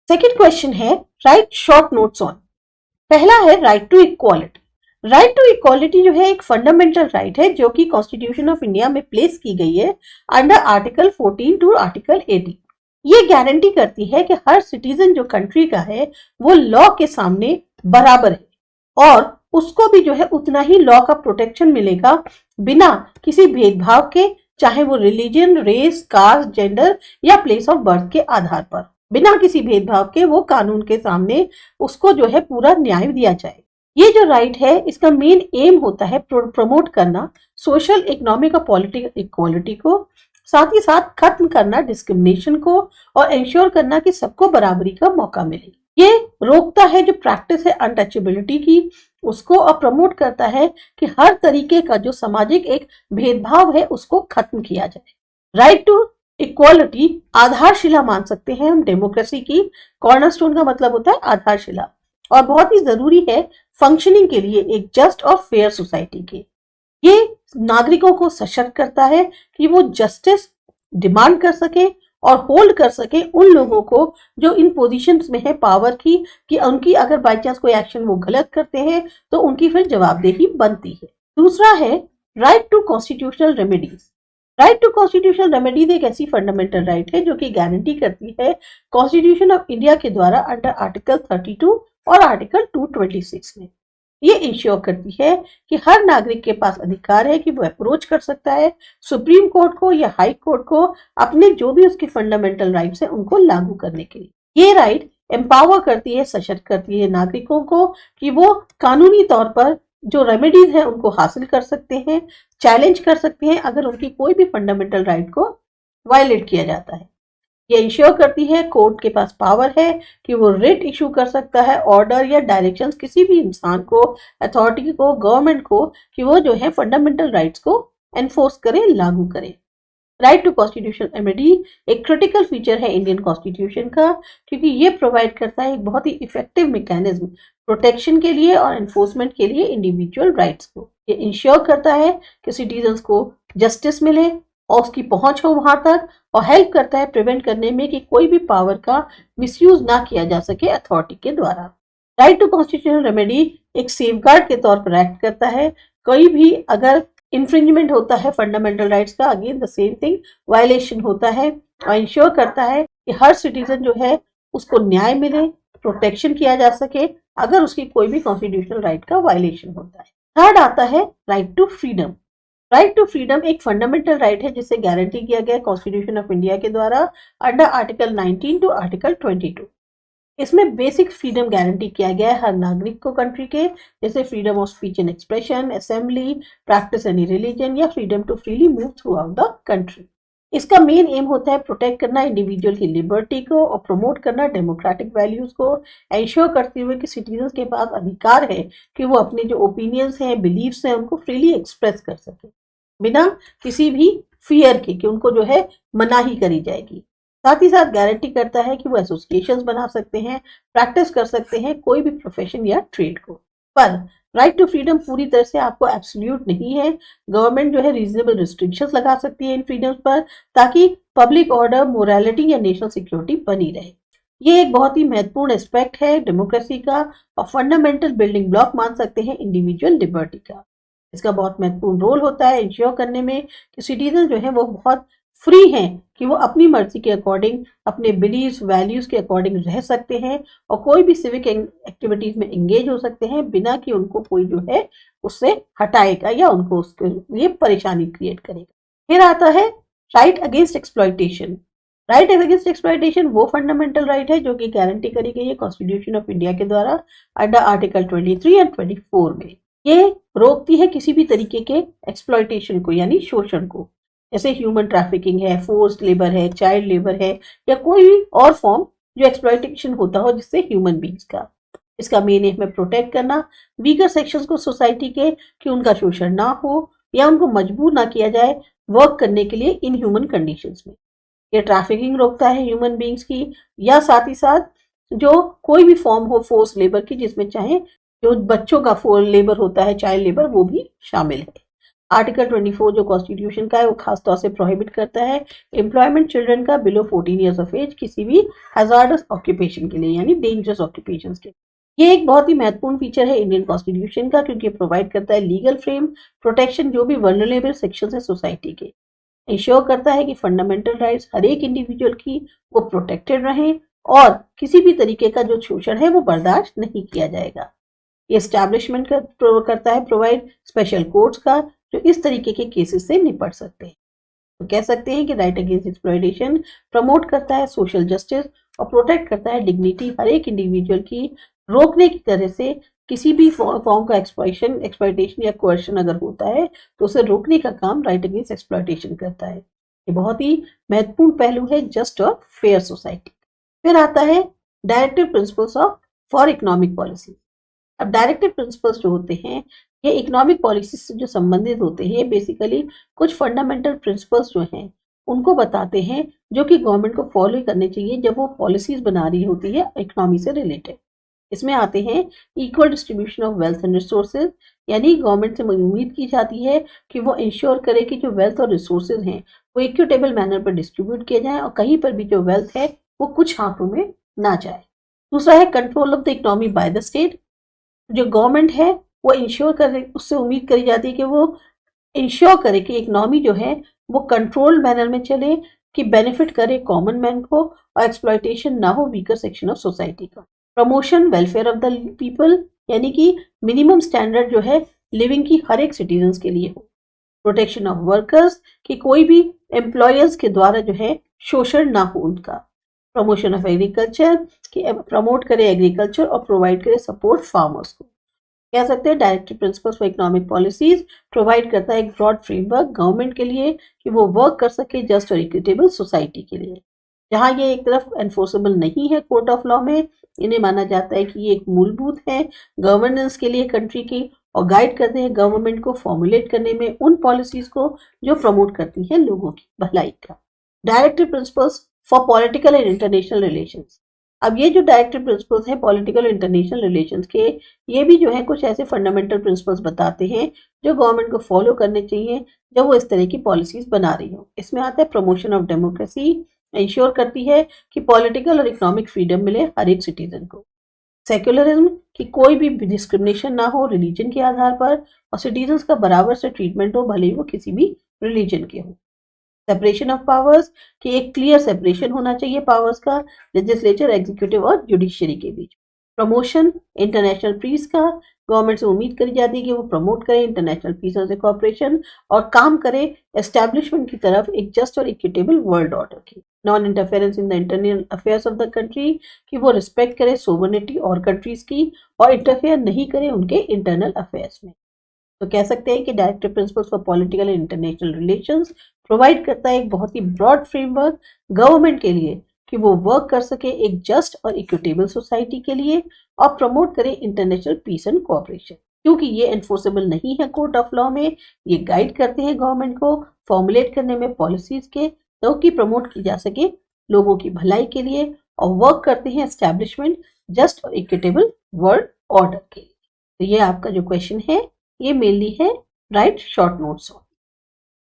Second question है write short notes on. पहला है right to equality. Right to equality जो है एक फंडामेंटल राइट है जो कि कॉन्स्टिट्यूशन ऑफ इंडिया में प्लेस की गई है अंडर आर्टिकल 14 टू आर्टिकल 18। ये गारंटी करती है कि हर सिटीजन जो कंट्री का है वो लॉ के सामने बराबर है और उसको भी जो है उतना ही लॉ का प्रोटेक्शन मिलेगा बिना किसी भेदभाव के, चाहे वो रिलीजन, रेस, कास्ट, जेंडर या प्लेस ऑफ बर्थ के आधार पर। बिना किसी भेदभाव के वो कानून के सामने उसको जो है पूरा न्याय दिया जाए। ये जो राइट है इसका मेन एम होता है प्रमोट करना सोशल, इकोनॉमिक और पॉलिटिकल इक्वालिटी को, साथ ही साथ खत्म करना डिस्क्रिमिनेशन को और इंश्योर करना कि सबको बराबरी का मौका मिले। ये रोकता है जो प्रैक्टिस है अनटचेबिलिटी की उसको और प्रमोट करता है कि हर तरीके का जो सामाजिक एक भेदभाव है उसको खत्म किया जाए। राइट टू इक्वालिटी आधारशिला मान सकते हैं हम डेमोक्रेसी की। कॉर्नरस्टोन का मतलब होता है आधारशिला और बहुत ही जरूरी है फंक्शनिंग के लिए एक जस्ट और फेयर सोसाइटी के। ये नागरिकों को सशक्त करता है कि वो जस्टिस डिमांड कर सके और होल्ड कर सके उन लोगों को जो इन पोजीशंस में है पावर की, कि उनकी अगर बाई चांस कोई एक्शन वो गलत करते हैं तो उनकी फिर जवाबदेही बनती है। दूसरा है right to constitutional remedies. Right to constitutional remedies एक ऐसी फंडामेंटल राइट है जो कि गारंटी करती है कॉन्स्टिट्यूशन ऑफ इंडिया के द्वारा अंडर आर्टिकल 32 और आर्टिकल 226 में। ये इंश्योर करती है कि हर नागरिक के पास अधिकार है कि वो अप्रोच कर सकता है सुप्रीम कोर्ट को या हाई कोर्ट को अपने जो भी उसके फंडामेंटल राइट्स है उनको लागू करने के लिए। ये राइट एम्पावर करती है, सशक्त करती है नागरिकों को कि वो कानूनी तौर पर जो रेमेडीज है उनको हासिल कर सकते हैं, चैलेंज कर सकते हैं अगर उनकी कोई भी फंडामेंटल राइट को वायलेट किया जाता है। ये इंश्योर करती है कोर्ट के पास पावर है कि वो रिट इशू कर सकता है, ऑर्डर या डायरेक्शंस किसी भी इंसान को, अथॉरिटी को, गवर्नमेंट को, कि वो जो है फंडामेंटल राइट्स को एनफोर्स करे, लागू करे। राइट टू कॉन्स्टिट्यूशनल रेमेडी एक क्रिटिकल फीचर है इंडियन कॉन्स्टिट्यूशन का क्योंकि ये प्रोवाइड करता है एक बहुत ही इफेक्टिव मैकेनिज्म प्रोटेक्शन के लिए और एनफोर्समेंट के लिए इंडिविजुअल राइट्स को। ये इंश्योर करता है कि सिटीजन्स को जस्टिस मिले और उसकी पहुंच हो वहां तक, और हेल्प करता है प्रिवेंट करने में कि कोई भी पावर का मिसयूज ना किया जा सके अथॉरिटी के द्वारा। राइट टू कॉन्स्टिट्यूशनल रेमेडी एक सेफगार्ड के तौर पर एक्ट करता है। कोई भी अगर इंफ्रिंजमेंट होता है फंडामेंटल राइट्स का, again the same thing violation होता है, और इंश्योर करता है कि हर सिटीजन जो है उसको न्याय मिले, प्रोटेक्शन किया जा सके अगर उसकी कोई भी कॉन्स्टिट्यूशनल राइट का वायलेशन होता है। थर्ड आता है right to freedom. Right to freedom एक फंडामेंटल राइट है जिसे गारंटी किया गया कॉन्स्टिट्यूशन ऑफ इंडिया के द्वारा अंडर आर्टिकल 19 टू आर्टिकल 22। इसमें बेसिक फ्रीडम गारंटी किया गया है हर नागरिक को कंट्री के, जैसे freedom of speech and expression, assembly, practice any religion या freedom to freely move throughout the country. इसका मेन एम होता है प्रोटेक्ट करना इंडिविजुअल की लिबर्टी को और प्रमोट करना डेमोक्रेटिक वैल्यूज को, एंश्योर करते हुए कि सिटीजन के पास अधिकार है कि वो अपने जो ओपिनियंस हैं, बिलीव्स हैं, उनको फ्रीली एक्सप्रेस कर सके बिना किसी भी फियर के कि उनको जो है मनाही करी जाएगी। साथ ही साथ गारंटी करता है कि वो एसोसिएशंस बना सकते हैं, प्रैक्टिस कर सकते हैं कोई भी प्रोफेशन या ट्रेड को। पर राइट टू फ्रीडम पूरी तरह से आपको एब्सोल्यूट नहीं है। गवर्नमेंट जो है रीजनेबल रिस्ट्रिक्शंस लगा सकती है इन फ्रीडम्स पर ताकि पब्लिक ऑर्डर, मोरालिटी या नेशनल सिक्योरिटी बनी रहे। ये एक बहुत ही महत्वपूर्ण एस्पेक्ट है डेमोक्रेसी का और फंडामेंटल बिल्डिंग ब्लॉक मान सकते हैं इंडिविजुअल लिबर्टी का। इसका बहुत महत्वपूर्ण रोल होता है इंश्योर करने में कि सिटीजन जो है वो बहुत फ्री हैं कि वो अपनी मर्जी के अकॉर्डिंग, अपने बिलीव्स, वैल्यूज के अकॉर्डिंग रह सकते हैं और कोई भी सिविक एक्टिविटीज में एंगेज हो सकते हैं बिना कि उनको कोई जो है उससे हटाएगा या उनको उसके लिए परेशानी क्रिएट करेगा। फिर आता है right against exploitation. Right against exploitation वो फंडामेंटल राइट है जो कि गारंटी करी गई है कॉन्स्टिट्यूशन ऑफ इंडिया के द्वारा अंडर आर्टिकल 23 एंड 24 में। ये रोकती है किसी भी तरीके के एक्सप्लॉयटेशन को यानी शोषण को, जैसे ह्यूमन ट्रैफिकिंग है, फोर्स्ड लेबर है, चाइल्ड लेबर है या कोई भी और फॉर्म जो एक्सप्लॉयटेशन होता हो जिससे ह्यूमन बींग्स का। इसका मेन एम है प्रोटेक्ट करना वीकर सेक्शंस को सोसाइटी के कि उनका शोषण ना हो या उनको मजबूर ना किया जाए वर्क करने के लिए इन ह्यूमन कंडीशंस में। ये ट्रैफिकिंग रोकता है ह्यूमन बींग्स की या साथ ही साथ जो कोई भी फॉर्म हो फोर्स लेबर की जिसमें चाहे जो बच्चों का लेबर होता है, चाइल्ड लेबर, वो भी शामिल है। आर्टिकल 24 जो कॉन्स्टिट्यूशन का है वो खास तौर से प्रोहिबिट करता है एम्प्लॉयमेंट चिल्ड्रन का बिलो 14 ईयर्स ऑफ एज किसी भी हैजार्डस ऑक्यूपेशन के लिए, यानी डेंजरस ऑक्यूपेशन के लिए। ये एक बहुत ही महत्वपूर्ण फीचर है इंडियन कॉन्स्टिट्यूशन का, क्योंकि प्रोवाइड करता है लीगल फ्रेम प्रोटेक्शन जो भी वल्नरेबल सेक्शन है सोसाइटी के, इंश्योर करता है कि फंडामेंटल राइट्स हर एक इंडिविजुअल की वो प्रोटेक्टेड रहें और किसी भी तरीके का जो शोषण है वो बर्दाश्त नहीं किया जाएगा। ये एस्टैब्लिशमेंट करता है प्रोवाइड स्पेशल कोर्ट्स का जो इस तरीके के केसेस से निपट सकते हैं। तो कह सकते हैं कि राइट अगेंस्ट एक्सप्लॉयटेशन प्रमोट करता है सोशल जस्टिस और प्रोटेक्ट करता है डिग्निटी हर एक इंडिविजुअल की, रोकने की तरह से किसी भी फॉर्म का एक्सप्लॉयटेशन या कोएर्शन अगर होता है तो उसे रोकने का काम राइट अगेंस्ट एक्सप्लॉयटेशन करता है। ये बहुत ही महत्वपूर्ण पहलू है जस्ट और फेयर सोसाइटी। फिर आता है directive principles of for economic policy. अब डायरेक्टिव प्रिंसिपल्स जो होते हैं ये इकोनॉमिक पॉलिसी से जो संबंधित होते हैं, बेसिकली कुछ फंडामेंटल प्रिंसिपल्स जो हैं उनको बताते हैं जो कि गवर्नमेंट को फॉलो करने चाहिए जब वो पॉलिसीज बना रही होती है इकोनॉमी से रिलेटेड। इसमें आते हैं equal distribution of wealth and resources, यानी गवर्नमेंट से उम्मीद की जाती है कि वो इंश्योर करे कि जो वेल्थ और रिसोर्सेज हैं वो इक्विटेबल मैनर पर डिस्ट्रीब्यूट किए जाएं और कहीं पर भी जो वेल्थ है वो कुछ हाथों में ना जाए। दूसरा है control of the economy by the state. जो गवर्नमेंट है वो इंश्योर करे, उससे उम्मीद करी जाती है कि वो इंश्योर करे कि इकोनॉमी जो है वो कंट्रोल मैनर में चले, कि बेनिफिट करे कॉमन मैन को और एक्सप्लॉयटेशन ना हो वीकर सेक्शन ऑफ सोसाइटी का। Promotion welfare of the people, यानी कि मिनिमम स्टैंडर्ड जो है लिविंग की हर एक सिटीजन के लिए हो। प्रोटेक्शन ऑफ वर्कर्स, कि कोई भी एम्प्लॉयर्स के द्वारा जो है शोषण ना हो उनका। प्रमोशन ऑफ एग्रीकल्चर, कि प्रमोट करे एग्रीकल्चर और प्रोवाइड करे सपोर्ट फार्मर्स को। कह सकते हैं directive principles for economic policies provide करता है एक ब्रॉड फ्रेमवर्क गवर्नमेंट के लिए कि वो वर्क कर सके जस्ट और इक्विटेबल सोसाइटी के लिए। जहां ये एक तरफ एनफोर्सेबल नहीं है कोर्ट ऑफ लॉ में, इन्हें माना जाता है कि ये एक मूलभूत है गवर्नेंस के लिए कंट्री की और गाइड करते हैं गवर्नमेंट को फॉर्मुलेट करने में उन पॉलिसीज को जो प्रमोट करती हैं लोगों की भलाई का। Directive principles for political and international relations. अब ये जो डायरेक्टिव प्रिंसिपल्स हैं पॉलिटिकल और इंटरनेशनल रिलेशंस के, ये भी जो है कुछ ऐसे फंडामेंटल प्रिंसिपल्स बताते हैं जो गवर्नमेंट को फॉलो करने चाहिए जब वो इस तरह की पॉलिसीज बना रही हो। इसमें आता है प्रमोशन ऑफ डेमोक्रेसी, इंश्योर करती है कि पॉलिटिकल और इकोनॉमिक फ्रीडम मिले हर एक सिटीजन को। सेक्युलरिज्म, कि कोई भी डिस्क्रिमिनेशन ना हो रिलीजन के आधार पर और सिटीजन्स का बराबर से ट्रीटमेंट हो भले ही वो किसी भी रिलीजन के हो। सेपरेशन ऑफ पावर्स, कि एक क्लियर सेपरेशन होना चाहिए पावर्स का लेजिस्लेचर, एग्जीक्यूटिव और जुडिशियरी के बीच। प्रमोशन इंटरनेशनल पीस का, गवर्नमेंट से उम्मीद करी जाती है कि वो प्रमोट करे इंटरनेशनल पीस और कोऑपरेशन और काम करे एस्टैब्लिशमेंट की तरफ एक जस्ट और इक्विटेबल वर्ल्ड ऑर्डर की। Non interference in the internal affairs of the country, कि वो रिस्पेक्ट करे सोवरेनिटी और कंट्रीज की और इंटरफेयर नहीं करे उनके इंटरनल अफेयर्स में। तो कह सकते हैं कि directive principles for political and international relations provide करता है एक बहुत ही ब्रॉड फ्रेमवर्क गवर्नमेंट के लिए कि वो वर्क कर सके एक जस्ट और इक्विटेबल सोसाइटी के लिए और प्रमोट करे इंटरनेशनल पीस एंड कोऑपरेशन। क्योंकि ये एनफोर्सेबल नहीं है कोर्ट ऑफ लॉ में, ये गाइड करते हैं गवर्नमेंट को फॉर्मुलेट करने में पॉलिसीज के, तो कि प्रमोट की जा सके लोगों की भलाई के लिए और वर्क करते हैं एस्टैब्लिशमेंट जस्ट और इक्विटेबल वर्ल्ड ऑर्डर के लिए। तो ये आपका जो क्वेश्चन है ये मेनली है राइट शॉर्ट नोट्स ऑन।